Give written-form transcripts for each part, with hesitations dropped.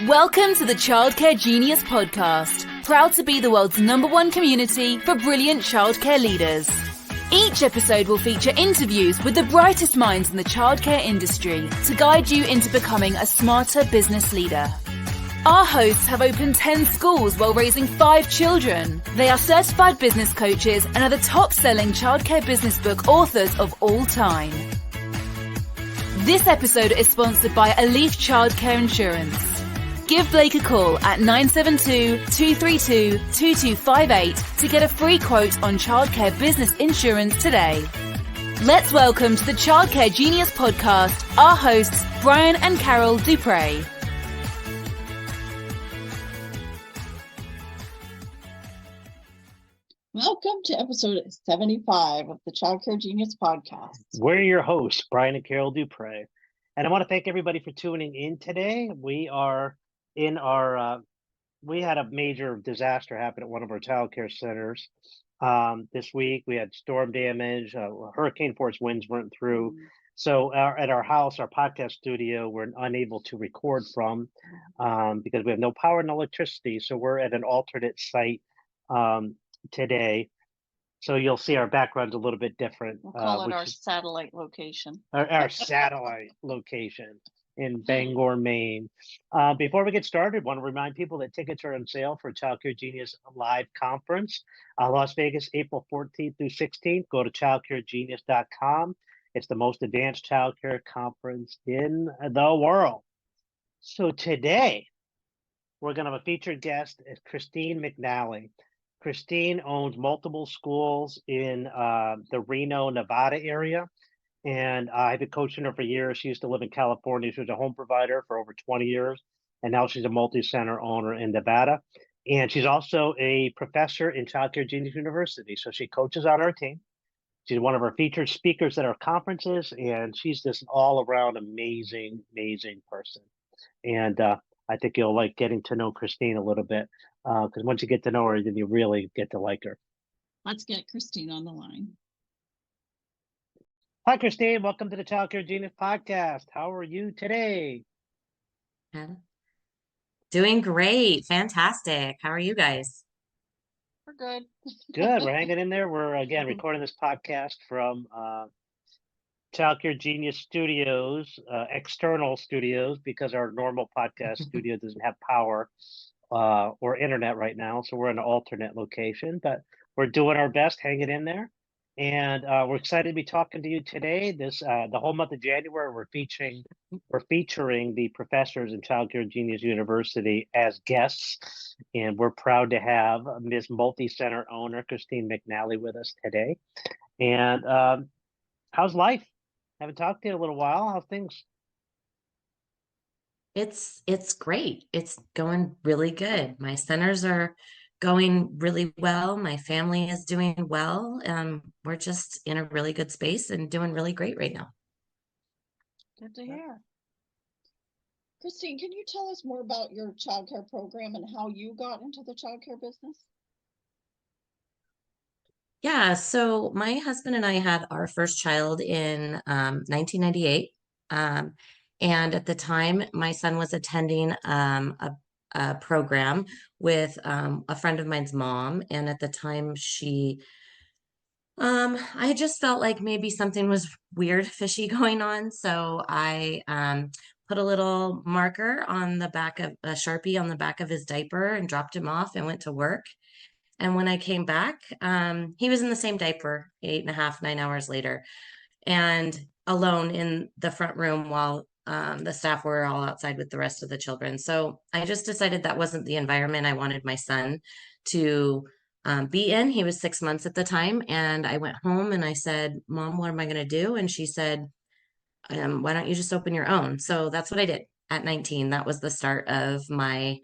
Welcome to the Childcare Genius podcast, proud to be the world's #1 community for brilliant childcare leaders. Each episode will feature interviews with the brightest minds in the childcare industry to guide you into becoming a smarter business leader. Our hosts have opened 10 schools while raising 5 children. They are certified business coaches and are the top-selling childcare business book authors of all time. This episode is sponsored by Elif Childcare Insurance. Give Blake a call at 972-232-2258 to get a free quote on childcare business insurance today. Let's welcome to the Childcare Genius podcast our hosts, Brian and Carol Dupre. Welcome to episode 75 of the Childcare Genius podcast. We're your hosts, Brian and Carol Dupre. And I want to thank everybody for tuning in today. We are in our, we had a major disaster happen at one of our childcare centers this week. We had storm damage, hurricane force winds went through. So at our house, our podcast studio, we're unable to record from because we have no power and electricity. So we're at an alternate site today. So you'll see our background's a little bit different. We'll call it our satellite location. Our satellite location in Bangor, Maine. Before we get started, I want to remind people that tickets are on sale for Childcare Genius Live Conference, Las Vegas, April 14th through 16th. Go to childcaregenius.com. It's the most advanced childcare conference in the world. So today, we're going to have a featured guest, Christine McNally. Christine owns multiple schools in the Reno, Nevada area. And I've been coaching her for years. She used to live in California. She was a home provider for over 20 years. And now she's a multi-center owner in Nevada. And she's also a professor in Childcare Genius University. So she coaches on our team. She's one of our featured speakers at our conferences. And she's just an all-around amazing, amazing person. And I think you'll like getting to know Christine a little bit. Because once you get to know her, then you really get to like her. Let's get Christine on the line. Hi, Christine. Welcome to the Childcare Genius podcast. How are you today? Doing great. Fantastic. How are you guys? We're good. Good. We're hanging in there. We're, again, recording this podcast from Childcare Genius Studios, external studios, because our normal podcast studio doesn't have power or internet right now. So we're in an alternate location, but we're doing our best, hanging in there. And we're excited to be talking to you today. This the whole month of January, we're featuring the professors in Childcare Genius University as guests, and we're proud to have Ms. Multi-Center owner Christine McNally with us today. And how's life? Haven't talked to you in a little while. How's things? It's great. It's going really good. My centers are going really well. My family is doing well. We're just in a really good space and doing really great right now. Good to hear. Christine, can you tell us more about your childcare program and how you got into the childcare business? Yeah, so my husband and I had our first child in 1998. And at the time, my son was attending a program with a friend of mine's mom. And at the time I just felt like maybe something was weird, fishy going on. So I put a little marker on the back of a Sharpie on the back of his diaper and dropped him off and went to work. And when I came back, he was in the same diaper 8.5, 9 hours later, and alone in the front room while the staff were all outside with the rest of the children. So I just decided that wasn't the environment I wanted my son to be in. He was 6 months at the time. And I went home and I said, Mom, what am I going to do? And she said, why don't you just open your own? So that's what I did at 19. That was the start of my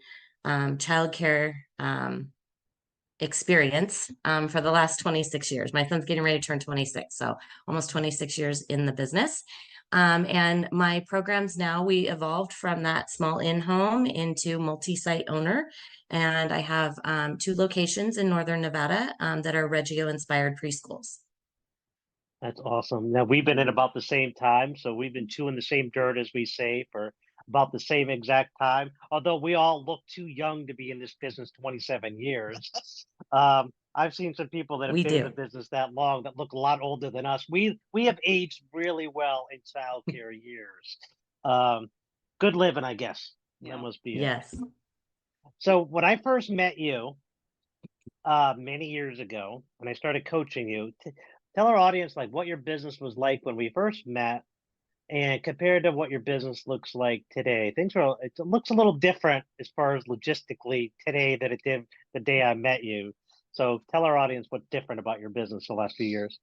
childcare experience for the last 26 years. My son's getting ready to turn 26. So almost 26 years in the business. And my programs now, we evolved from that small in-home into multi-site owner. And I have 2 locations in Northern Nevada that are Reggio-inspired preschools. That's awesome. Now, we've been in about the same time. So we've been chewing the same dirt, as we say, for about the same exact time, although we all look too young to be in this business 27 years. I've seen some people that have We been in the do. business that long that look a lot older than us. We have aged really well in childcare years. Um, Good living, I guess. That Yeah. must be it. Yes. So when I first met you, many years ago, when I started coaching you, tell our audience like what your business was like when we first met, and compared to what your business looks like today. It looks a little different as far as logistically today than it did the day I met you. So tell our audience what's different about your business the last few years.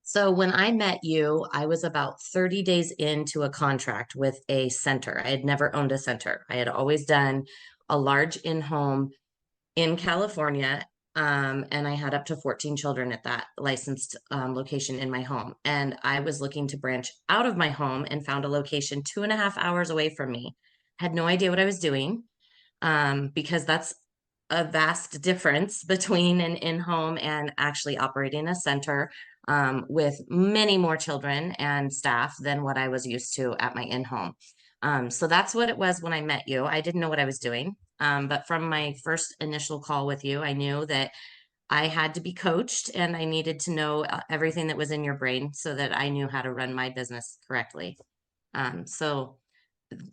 So when I met you, I was about 30 days into a contract with a center. I had never owned a center. I had always done a large in-home in California, and I had up to 14 children at that licensed location in my home. And I was looking to branch out of my home and found a location 2.5 hours away from me. Had no idea what I was doing, because that's a vast difference between an in-home and actually operating a center, with many more children and staff than what I was used to at my in-home. So that's what it was when I met you. I didn't know what I was doing. But from my first initial call with you, I knew that I had to be coached and I needed to know everything that was in your brain so that I knew how to run my business correctly. So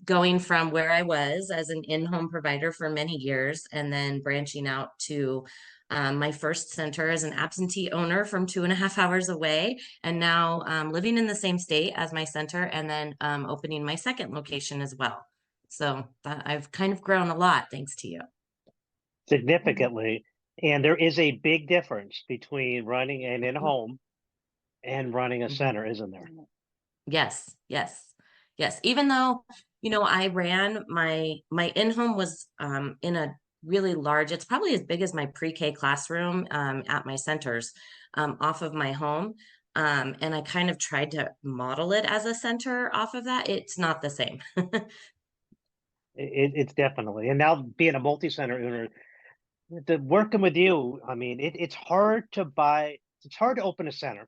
going from where I was as an in-home provider for many years and then branching out to my first center as an absentee owner from 2.5 hours away, and now living in the same state as my center, and then opening my second location as well. So I've kind of grown a lot thanks to you. Significantly. And there is a big difference between running an in-home and running a Mhm. center, isn't there? Yes, yes, yes. Even though, I ran my in-home was in a really large, it's probably as big as my pre-K classroom at my centers, off of my home. And I kind of tried to model it as a center off of that. It's not the same. It's definitely. And now being a multi-center owner, working with you, I mean, it's hard to it's hard to open a center.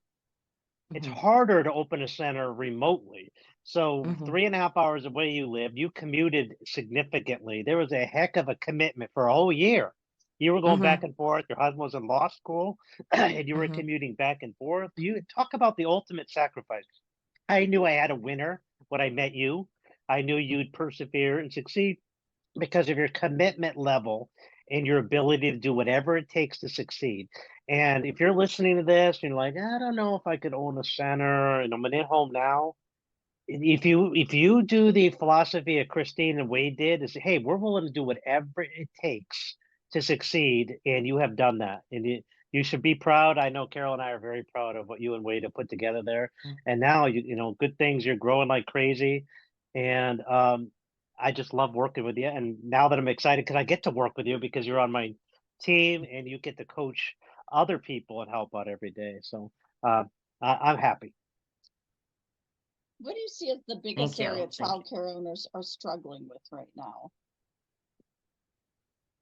It's Mhm, harder to open a center remotely. So mhm, 3.5 hours away you live, you commuted significantly. There was a heck of a commitment for a whole year. You were going back mhm, and forth. Your husband was in law school, and you were mhm, commuting back and forth. You talk about the ultimate sacrifice. I knew I had a winner when I met you. I knew you'd persevere and succeed because of your commitment level and your ability to do whatever it takes to succeed. And if you're listening to this and you're like, I don't know if I could own a center and I'm an in-home now. If you do the philosophy of Christine and Wade did, is hey, we're willing to do whatever it takes to succeed, and you have done that. And you should be proud. I know Carol and I are very proud of what you and Wade have put together there. mhm. And now you know, good things, you're growing like crazy. And I just love working with you. And now that I'm excited because I get to work with you because you're on my team and you get to coach other people and help out every day. So uh, I'm happy. What do you see as the Thank biggest you. area Thank you. childcare owners are struggling with right now?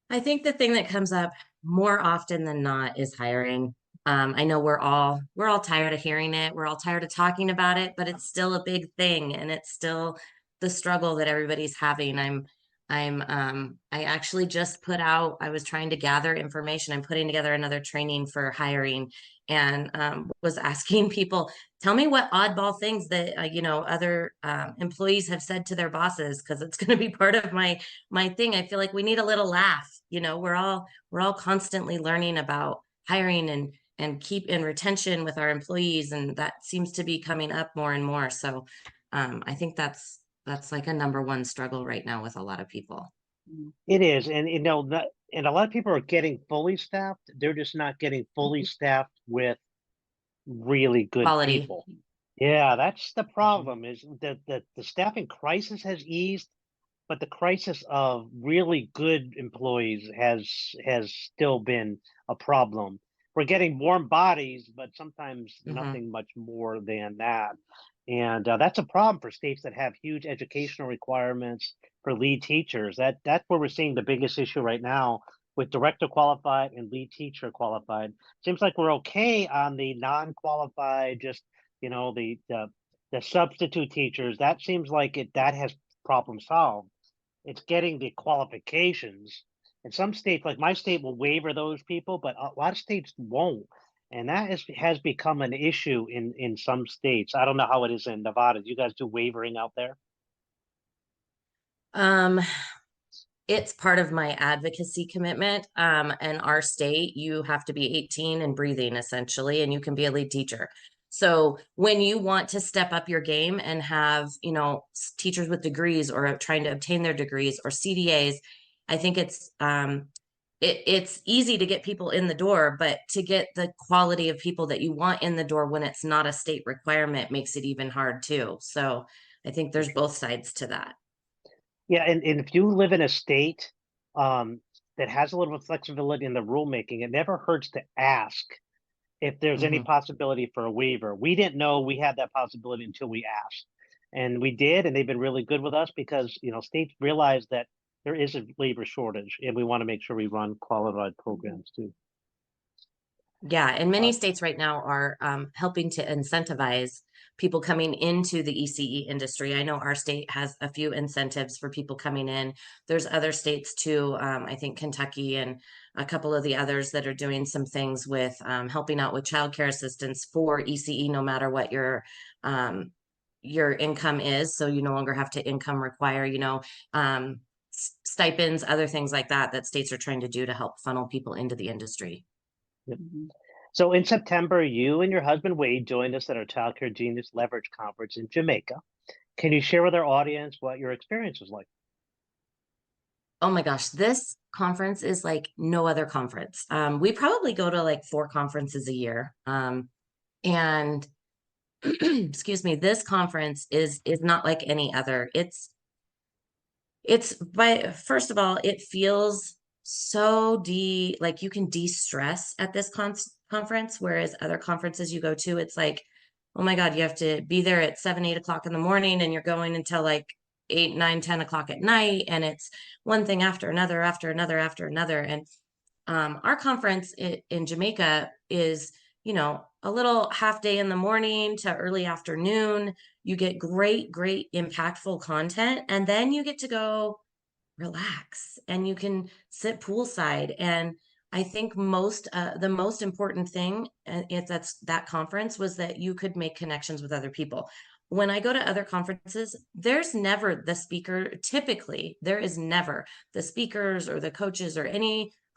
I think the thing that comes up more often than not is hiring. I know we're all tired of hearing it. We're all tired of talking about it, but it's still a big thing, and it's still the struggle that everybody's having. I actually just put out. I was trying to gather information. I'm putting together another training for hiring, and was asking people, tell me what oddball things that other employees have said to their bosses, because it's going to be part of my thing. I feel like we need a little laugh. We're all constantly learning about hiring and keep in retention with our employees, and that seems to be coming up more and more. So I think that's like a number one struggle right now with a lot of people. Mm. It is, and you know that, and a lot of people are getting fully staffed. They're just not getting fully staffed with really good Quality. people. Yeah, that's the Mhm. problem. Is that the staffing crisis has eased, but the crisis of really good employees has still been a problem. We're getting warm bodies, but sometimes Mhm. nothing much more than that. And that's a problem for states that have huge educational requirements for lead teachers. That's where we're seeing the biggest issue right now with director qualified and lead teacher qualified. Seems like we're okay on the non-qualified, just the substitute teachers. That seems like that has problem solved. It's getting the qualifications. And some states, like my state, will waiver those people, but a lot of states won't. And that has become an issue in some states. I don't know how it is in Nevada. Do you guys do waivering out there? Um, it's part of my advocacy commitment. In our state, you have to be 18 and breathing essentially, and you can be a lead teacher. So when you want to step up your game and have, teachers with degrees or trying to obtain their degrees or CDAs, I think it's easy to get people in the door, but to get the quality of people that you want in the door when it's not a state requirement makes it even hard too. So I think there's both sides to that. Yeah, and if you live in a state that has a little bit of flexibility in the rulemaking, it never hurts to ask if there's any possibility for a waiver. We didn't know we had that possibility until we asked. And we did, and they've been really good with us because, states realize that there is a labor shortage, and we want to make sure we run qualified programs too. Yeah, and many states right now are helping to incentivize people coming into the ECE industry. I know our state has a few incentives for people coming in. There's other states too, I think Kentucky and a couple of the others that are doing some things with helping out with childcare assistance for ECE, no matter what your income is. So you no longer have to income require, stipends, other things like that states are trying to do to help funnel people into the industry. Yep. So in September, you and your husband Wade joined us at our Child Care Genius Leverage Conference in Jamaica. Can you share with our audience what your experience was like? Oh my gosh, this conference is like no other conference. We probably go to like 4 conferences a year. And excuse me, this conference is not like any other. First of all, it feels so like you can de-stress at this conference, whereas other conferences you go to, it's like, oh my God, you have to be there at 7, 8 o'clock in the morning and you're going until like 8, 9, 10 o'clock at night. And it's one thing after another, after another, after another. And our conference in Jamaica is, a little half day in the morning to early afternoon. You get great, great impactful content. And then you get to go relax and you can sit poolside. And I think the most important thing if that's that conference was that you could make connections with other people. When I go to other conferences, there's never the speaker. Typically, there is never the speakers or the coaches or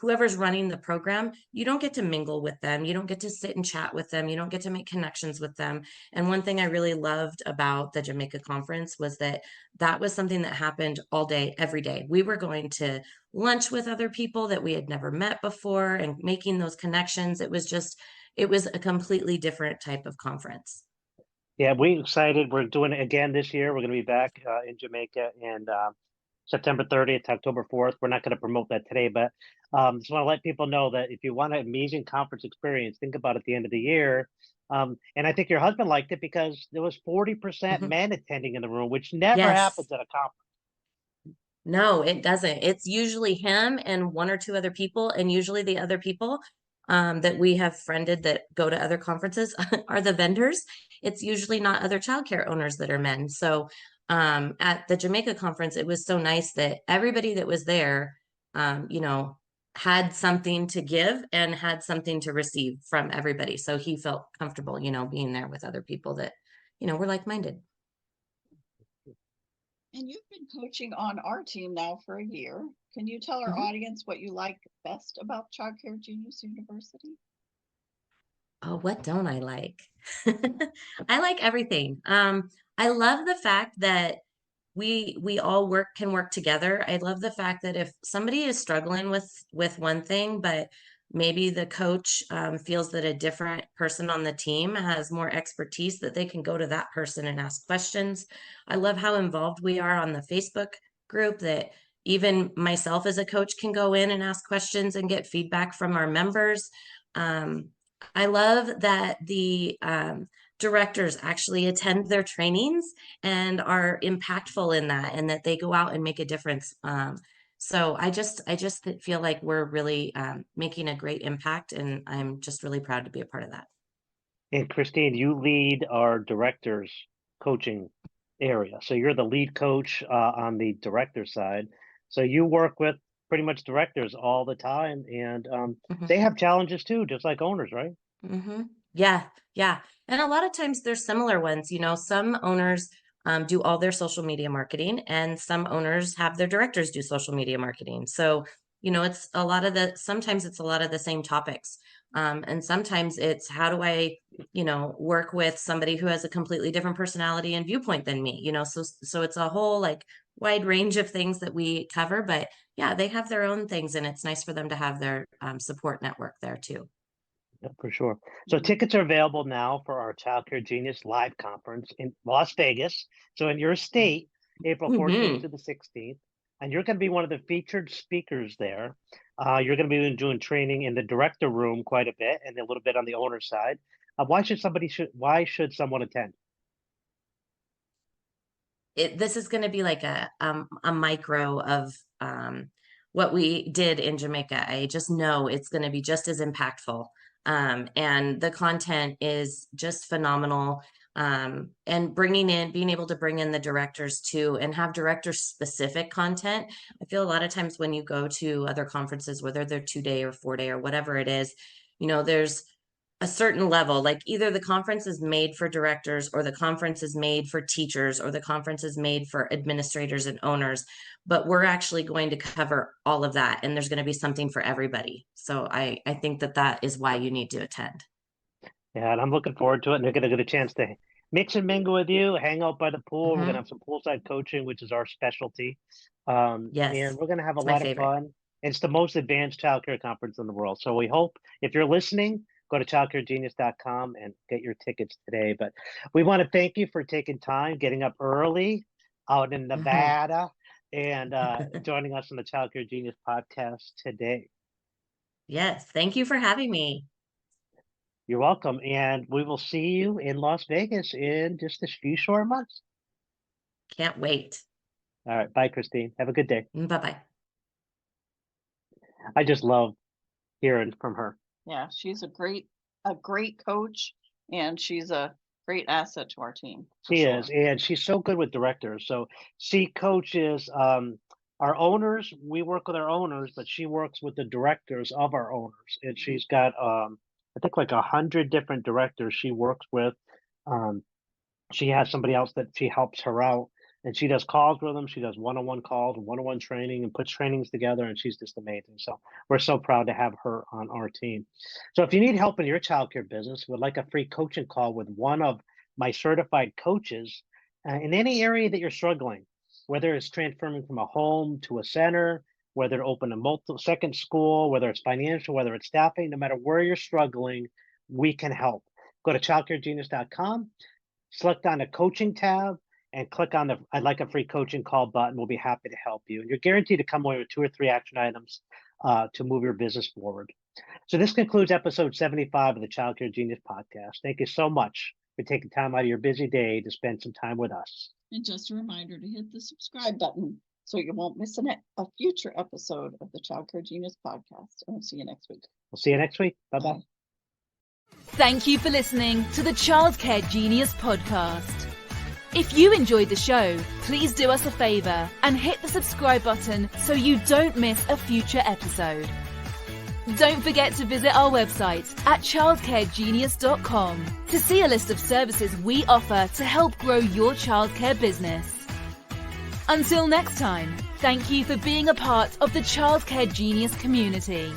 whoever's running the program. You don't get to mingle with them. You don't get to sit and chat with them. You don't get to make connections with them. And one thing I really loved about the Jamaica conference was that was something that happened all day, every day. We were going to lunch with other people that we had never met before and making those connections. It was a completely different type of conference. Yeah, we're excited. We're doing it again this year. We're going to be back in Jamaica and September 30th to October 4th. We're not going to promote that today, but just want to let people know that if you want an amazing conference experience, think about it at the end of the year. And I think your husband liked it because there was 40% men attending in the room, which never happens at a conference. No, it doesn't. It's usually him and 1 or 2 other people, and usually the other people that we have friended that go to other conferences are the vendors. It's usually not other childcare owners that are men. So at the Jamaica conference, it was so nice that everybody that was there, had something to give and had something to receive from everybody. So he felt comfortable, being there with other people that, were like-minded. And you've been coaching on our team now for a year. Can you tell our audience what you like best about Child Care Genius University? Oh, what don't I like? I like everything. I love the fact that we all can work together. I love the fact that if somebody is struggling with one thing, but maybe the coach feels that a different person on the team has more expertise, that they can go to that person and ask questions. I love how involved we are on the Facebook group, that even myself as a coach can go in and ask questions and get feedback from our members. I love that the directors actually attend their trainings and are impactful in that, and that they go out and make a difference. So I just feel like we're really making a great impact, and I'm just really proud to be a part of that. And Christine, you lead our directors coaching area. So you're the lead coach on the director side. So you work with pretty much directors all the time, and Mhm. they have challenges too, just like owners, right? Yeah, yeah. And a lot of times there's similar ones. Some owners do all their social media marketing, and some owners have their directors do social media marketing. So, sometimes it's a lot of the same topics. And sometimes it's how do I, work with somebody who has a completely different personality and viewpoint than me, so it's a whole like wide range of things that we cover. But yeah, they have their own things, and it's nice for them to have their support network there too. Yeah, for sure. So tickets are available now for our Child Care Genius live conference in Las Vegas. So in your state, April 14th Hmm. to the 16th, and you're going to be one of the featured speakers there. You're going to be doing training in the director room quite a bit and a little bit on the owner side. Why should someone attend? This is going to be like a micro of what we did in Jamaica. I just know it's going to be just as impactful. And the content is just phenomenal. And being able to bring in the directors too, and have director specific content. I feel a lot of times when you go to other conferences, whether they're 2-day or 4-day or whatever it is, there's a certain level, like either the conference is made for directors, or the conference is made for teachers, or the conference is made for administrators and owners, but we're actually going to cover all of that, and there's going to be something for everybody. So I think that is why you need to attend. Yeah, and I'm looking forward to it. And they're going to get a chance to mix and mingle with you, hang out by the pool. We're going to Hmm. have some poolside coaching, which is our specialty. And Yes, we're going to have a it's my lot of favorite. fun. It's the most advanced childcare conference in the world. So we hope if you're listening, go to childcaregenius.com and get your tickets today. But we want to thank you for taking time, getting up early out in Hmm. Nevada, and joining us on the Child Care Genius podcast today. Yes, thank you for having me. You're welcome. And we will see you in Las Vegas in just a few short months. Can't wait. All right. Bye, Christine. Have a good day. Bye-bye. I just love hearing from her. Yeah, she's a great coach, and she's a great asset to our team for She sure. is. And she's so good with directors. So she coaches our owners. We work with our owners, but she works with the directors of our owners. And she's got, I think, like 100 different directors she works with. Um, she has somebody else that she helps her out, and she does calls with them. She does one-on-one calls and one-on-one training and puts trainings together, and she's just amazing. So we're so proud to have her on our team. So if you need help in your childcare business, would like a free coaching call with one of my certified coaches in any area that you're struggling, whether it's transferring from a home to a center, whether to open a second school, whether it's financial, whether it's staffing, no matter where you're struggling, we can help. Go to childcaregenius.com, select on the coaching tab, and click on the I'd like a free coaching call button. We'll be happy to help you. And you're guaranteed to come away with 2 or 3 action items to move your business forward. So this concludes episode 75 of the Child Care Genius podcast. Thank you so much for taking time out of your busy day to spend some time with us. And just a reminder to hit the subscribe button so you won't miss a future episode of the Child Care Genius podcast. And we'll see you next week. We'll see you next week. Bye-bye. Thank you for listening to the Childcare Genius podcast. If you enjoyed the show, please do us a favor and hit the subscribe button so you don't miss a future episode. Don't forget to visit our website at childcaregenius.com to see a list of services we offer to help grow your childcare business. Until next time, thank you for being a part of the Childcare Genius community.